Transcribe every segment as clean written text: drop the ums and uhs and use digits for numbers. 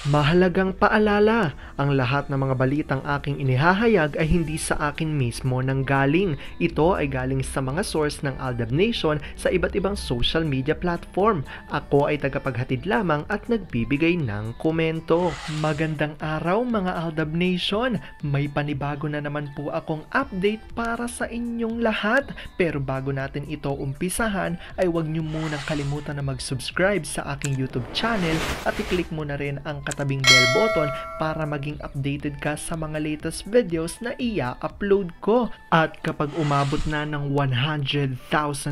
Mahalagang paalala, ang lahat ng mga balitang aking inihahayag ay hindi sa akin mismo nanggaling. Ito ay galing sa mga source ng Aldab Nation sa iba't ibang social media platform. Ako ay tagapaghatid lamang at nagbibigay ng komento. Magandang araw mga Aldab Nation! May panibago na naman po akong update para sa inyong lahat. Pero bago natin ito umpisahan ay huwag niyo munang kalimutan na mag-subscribe sa aking YouTube channel at i-click mo na rin ang katabing bell button para maging updated ka sa mga latest videos na i-upload ko. At kapag umabot na ng 100,000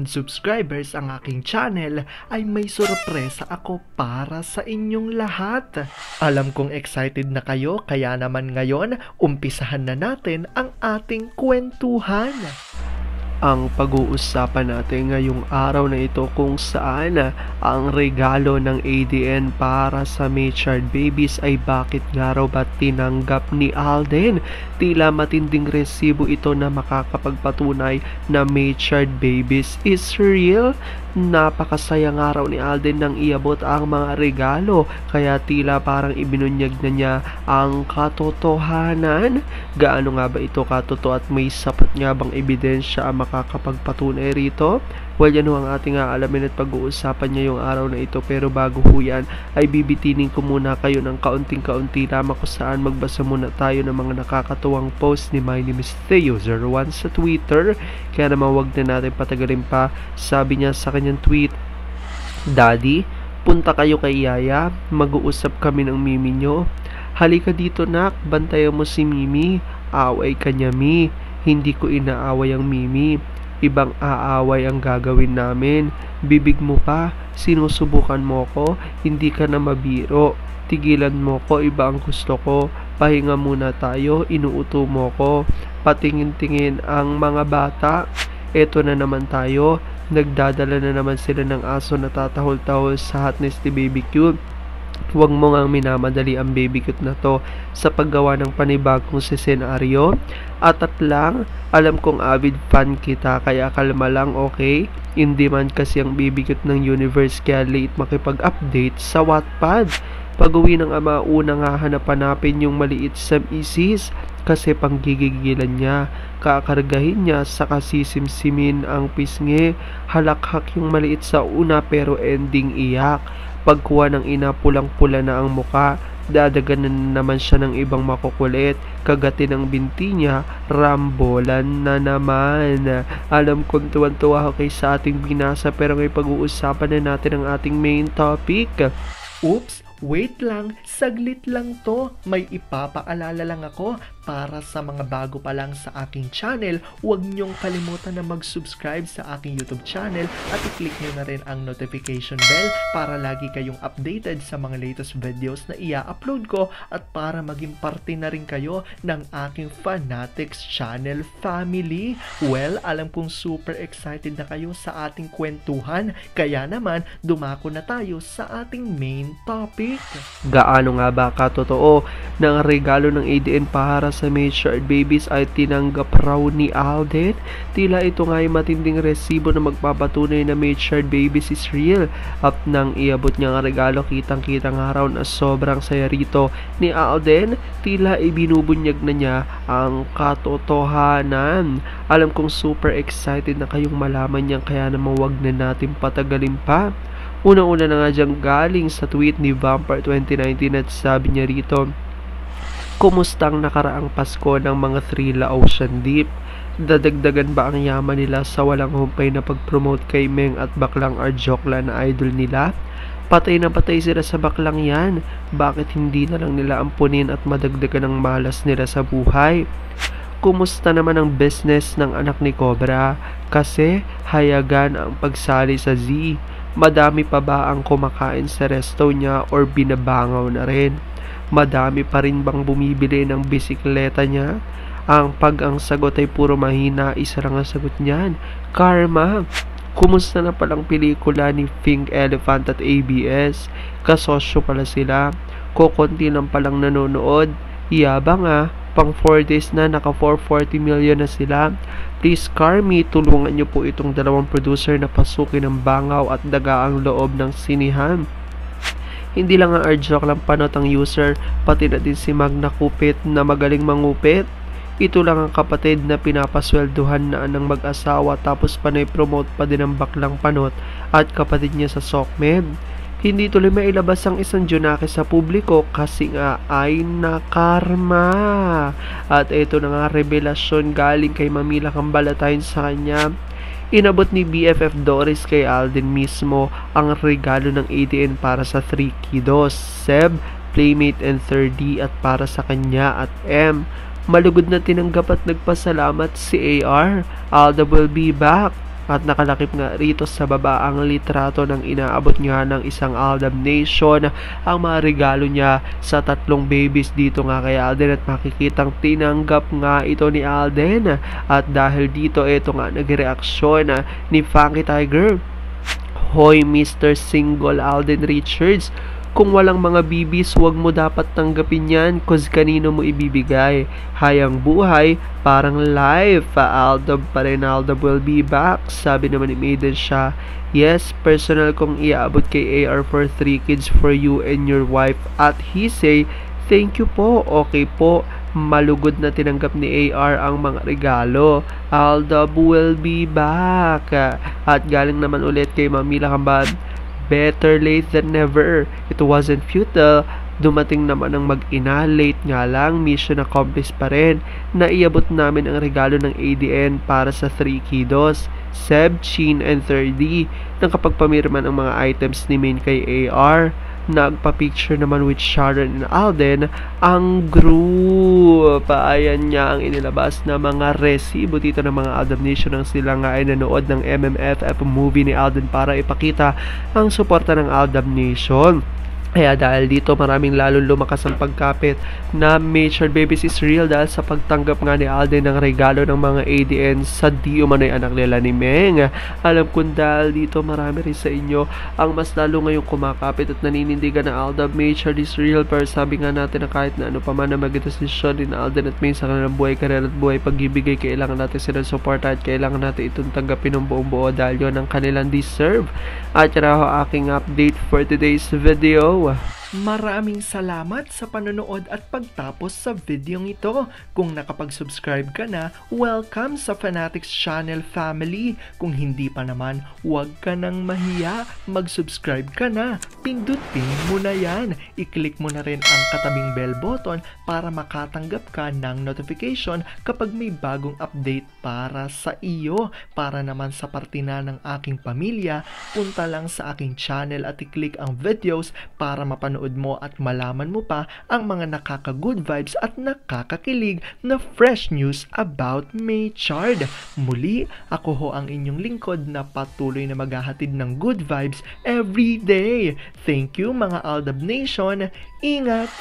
subscribers ang aking channel, ay may sorpresa ako para sa inyong lahat. Alam kong excited na kayo, kaya naman ngayon, umpisahan na natin ang ating kwentuhan. Ang pag-uusapan natin ngayong araw na ito kung saan ang regalo ng ADN para sa May Child Babies ay bakit nga raw ba tinanggap ni Alden. Tila matinding resibo ito na makakapagpatunay na May Child Babies is real. Napakasaya nga raw ni Alden nang iabot ang mga regalo, kaya tila parang ibinunyag na niya ang katotohanan. Gaano nga ba ito katotoo at may sapat nga bang ebidensya ang makakapagpatunay rito? Well, yan ang ating aalamin at pag-uusapan ngayong araw na ito. Pero bago ho yan, ay bibitinin ko muna kayo ng kaunting-kaunti lamang kung saan magbasa muna tayo ng mga nakakatuwang post ni My Name is Theo01 sa Twitter. Kaya naman wag na natin patagalin pa. Sabi niya sa kanyang tweet, "Daddy, punta kayo kay Yaya, mag-uusap kami ng Mimi nyo. Halika dito nak, bantayan mo si Mimi, away ka niya Mi. Hindi ko inaaway ang Mimi. Ibang aaway ang gagawin namin. Bibig mo pa, sinusubukan mo ko, hindi ka na mabiro. Tigilan mo ko, iba ang gusto ko. Pahinga muna tayo, inuuto mo ko. Patingin-tingin ang mga bata. Eto na naman tayo. Nagdadala na naman sila ng aso na tatahol-tahol sa hotness ni Baby Cute. Huwag mo ngang minamadali ang Baby Cute na to sa paggawa ng panibagong senaryo. At lang, alam kong avid fan kita kaya kalma lang, okay? Hindi man kasi ang Baby Cute ng universe kaya late makipag-update sa Wattpad. Pag-uwi ng ama, unang hahanap-hanapin yung maliit sa misis kasi panggigigilan niya. Kakargahin niya sa kasisimsimin ang pisngi. Halakhak yung maliit sa una pero ending iyak. Pagkuha ng ina, pulang-pula na ang muka. Dadaganan na naman siya ng ibang makukulit. Kagatin ang binti niya, rambolan na naman. Alam kong tuwan-tuwa ako kay sa ating binasa pero ngayon pag-uusapan na natin ang ating main topic. Oops! Wait lang, saglit lang to. May ipapaalala lang ako para sa mga bago pa lang sa aking channel. Huwag niyong kalimutan na mag-subscribe sa aking YouTube channel at i-click niyo na rin ang notification bell para lagi kayong updated sa mga latest videos na i-upload ko at para maging parte na rin kayo ng aking Fanatics channel family. Well, alam kong super excited na kayo sa ating kwentuhan, kaya naman dumako na tayo sa ating main topic. Gaano nga ba katotoo na ang regalo ng ADN para sa May Child Babies ay tinanggap raw ni Alden? Tila ito nga ay matinding resibo na magpapatunay na May Child Babies is real. At nang iabot niya ang regalo, kitang-kita nga raw na sobrang saya rito ni Alden. Tila ibinubunyag na niya ang katotohanan. Alam kong super excited na kayong malaman niyan kaya naman wag na natin patagalin pa. Unang-una na nga dyan galing sa tweet ni Vampire2019 at sabi niya rito, "Kumusta ang nakaraang Pasko ng mga Thrilla Ocean Deep? Dadagdagan ba ang yaman nila sa walang humpay na pag-promote kay Meng at baklang Arjokla na idol nila? Patay na patay sila sa baklang yan. Bakit hindi na lang nila ampunin at madagdagan ang malas nila sa buhay? Kumusta naman ang business ng anak ni Cobra? Kasi hayagan ang pagsali sa Z. Madami pa ba ang kumakain sa resto niya or binabangaw na rin? Madami pa rin bang bumibili ng bisikleta niya? Ang sagot ay puro mahina, isa lang ang sagot niyan, karma. Kumusta na palang pelikula ni Pink Elephant at ABS? Kasosyo pala sila. Kukunti lang palang nanonood. Yabang pang 4 days na, naka 440 million na sila. Please Carmi, tulungan niyo po itong dalawang producer na pasukin ng bangaw at daga ang loob ng sinihan. Hindi lang ang Arjok lang panot ang user, pati na din si Magna Kupit na magaling mangupit. Ito lang ang kapatid na pinapaswelduhan na ng mag-asawa tapos panay promote pa din ang baklang panot at kapatid niya sa SOCMED. Hindi tuloy mailabas ang isang Junake sa publiko kasi nga ay nakarma. At ito na nga revelasyon galing kay Mamila Cambalatayon sa kanya. Inabot ni BFF Doris kay Alden mismo ang regalo ng ADN para sa 3 kiddos, Seb, Playmate and 3D at para sa kanya at M. Malugod na tinanggap at nagpasalamat si AR. Alda will be back. At nakalakip nga rito sa baba ang litrato ng inaabot nga ng isang Aldab Nation ang mga regalo niya sa 3 babies dito nga kay Alden at makikitang tinanggap nga ito ni Alden. At dahil dito ito nga nagreaksyon ni Funky Tiger. Hoy Mr. Single Alden Richards, kung walang mga bibis, huwag mo dapat tanggapin yan cause kanino mo ibibigay. Hayang buhay, parang life. Aldab pa rin, Aldab will be back. Sabi naman ni Maiden siya, yes, personal kong iaabot kay AR for 3 kids for you and your wife. At he say, thank you po, okay po. Malugod na tinanggap ni AR ang mga regalo. Aldab will be back. At galing naman ulit kay Mamila Cambalatayon, better late than never. It wasn't futile. Dumating naman ang mag-ina, late nga lang, mission accomplished pa rin. Naiabot namin ang regalo ng ADN para sa 3 kiddos, Seb, Chin, and 3D. Nakapagpamirman ang mga items ni Min kay AR. Nagpa-picture naman with Sharon and Alden ang group. Ayan niya ang inilabas na mga resibo dito ng mga Aldab Nation nang sila nga ay nanood ng MMFF movie ni Alden para ipakita ang suporta ng Aldab Nation. Kaya dahil dito maraming lalong lumakas ang pagkapit na Matured Babies is real dahil sa pagtanggap nga ni Alden ng regalo ng mga ADN sa di umano'y anak nila ni Meng. Alam ko dahil dito marami rin sa inyo ang mas lalo ngayong kumakapit at naninindigan na Aldab Matured is real, pero sabi nga natin na kahit na ano pa man na magdesisyon ni Alden at Meng sa kanilang buhay, karera at buhay pag-ibigay, kailangan natin silang suporta at kailangan natin itong tanggapin ng buong buo dahil yun ang kanilang deserve. At yan ako aking update for today's video. Maraming salamat sa panonood at pagtapos sa videong ito. Kung nakapag-subscribe ka na, welcome sa Fanatics Channel family. Kung hindi pa naman, huwag ka nang mahiya. Mag-subscribe ka na. Pindutin mo na yan. I-click mo na rin ang katabing bell button para makatanggap ka ng notification kapag may bagong update para sa iyo. Para naman sa parte na ng aking pamilya, punta lang sa aking channel at i-click ang videos para mapanood mo at malaman mo pa ang mga nakaka-good vibes at nakakakilig na fresh news about Matured. Muli, ako ho ang inyong lingkod na patuloy na maghahatid ng good vibes every day. Thank you mga Aldab Nation. Ingat!